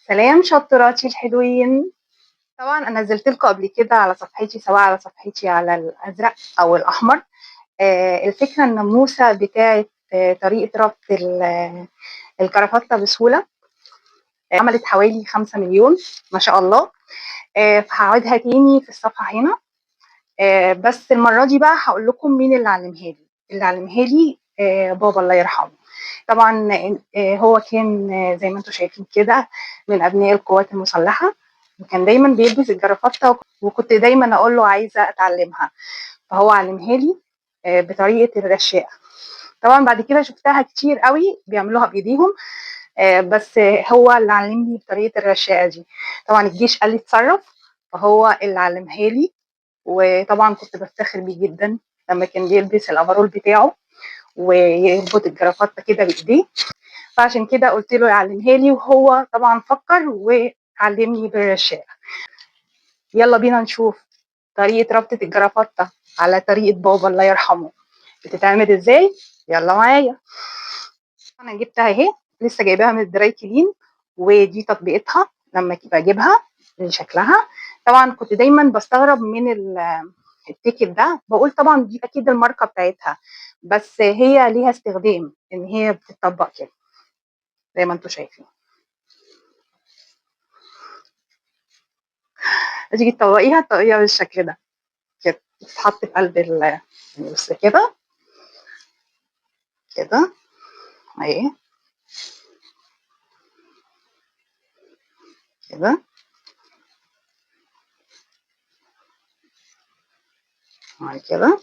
سلام شطراتي الحلوين. طبعا انا نزلت لكم قبل كده على صفحتي، سواء على صفحتي على الازرق او الاحمر. الفكره الناموسه بتاعه طريقه ربط الكرافته بسهوله. عملت حوالي 5 مليون ما شاء الله. فهعيدها تاني في الصفحه هنا. بس المره دي بقى هقول لكم مين اللي علمها لي بابا الله يرحمه. طبعا هو كان زي ما انتم شايفين كده من ابناء القوات المسلحه، وكان دايما بيلبس الجرافطه، وكنت دايما اقول له عايزه اتعلمها، فهو علمها لي بطريقه الرشاقه. طبعا بعد كده شفتها كتير قوي بيعملوها بايديهم، بس هو اللي علمني بطريقه الرشاقه دي. طبعا الجيش قال لي اتصرف، فهو اللي علمها لي. وطبعا كنت بفتخر بيه جدا لما كان بيلبس الافرول بتاعه ويربط الجرافطه كده بايديه. فعشان كده قلت له يعلمها لي، وهو طبعا فكر وعلمني بالرشاقه. يلا بينا نشوف طريقه ربطه الجرافطه على طريقه بابا الله يرحمه بتتعمل ازاي. يلا معايا. انا جبتها اهي، لسه جايباها من الدراي كلين، ودي تطبيقتها لما بجيبها من شكلها. طبعا كنت دايما بستغرب من التيكت ده، بقول طبعا دي اكيد الماركه بتاعتها، بس هي ليها استخدام ان هي بتطبق كده زي ما انتم شايفين. تيجي تطوقيها بالشكل ده كده، تتحط في قلب يعني بس كده كده اهي كده اهي كده،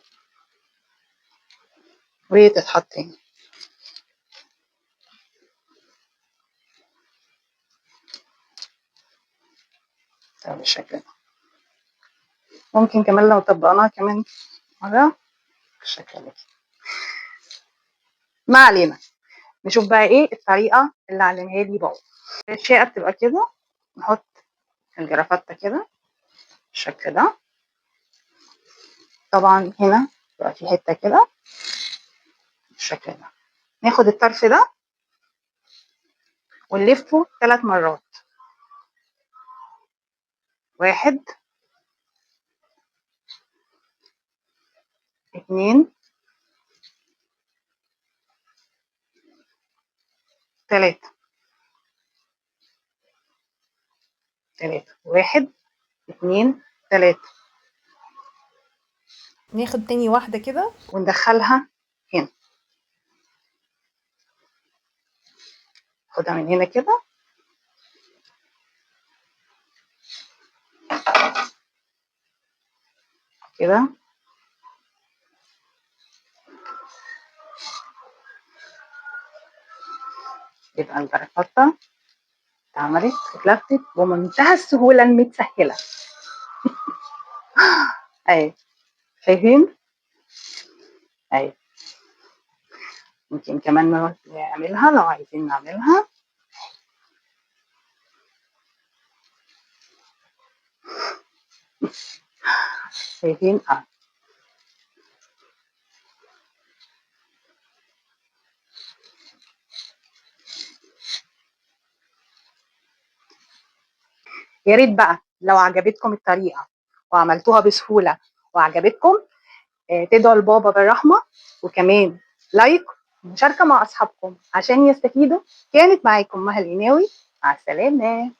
وتتحط هنا بالشكل ده. ممكن كمان لو طبقناها كمان مرة بالشكل ده. ما علينا، نشوف بقى ايه الطريقة اللي علمها لي بابا. الشقة بتبقى كده، نحط الجرافطة كده بالشكل ده. طبعا هنا بقى في حتة كده بالشكل ده. ناخد الطرف ده ونلفه 3 مرات. 1 2 3 1 2 3. ناخد تاني واحدة كده وندخلها هنا، خدها من هنا كده كده. يبقى الجرافطة اتعملت اتلفت بمنتهى السهولة المتسهلة. اهي شايفين اهي. ممكن كمان نعملها لو عايزين نعملها. شايفين يا ريت بقى لو عجبتكم الطريقة وعملتوها بسهولة وعجبتكم، تدعوا لبابا بالرحمة، وكمان لايك ومشاركة مع أصحابكم عشان يستفيدوا. كانت معاكم مها القناوي، مع السلامة.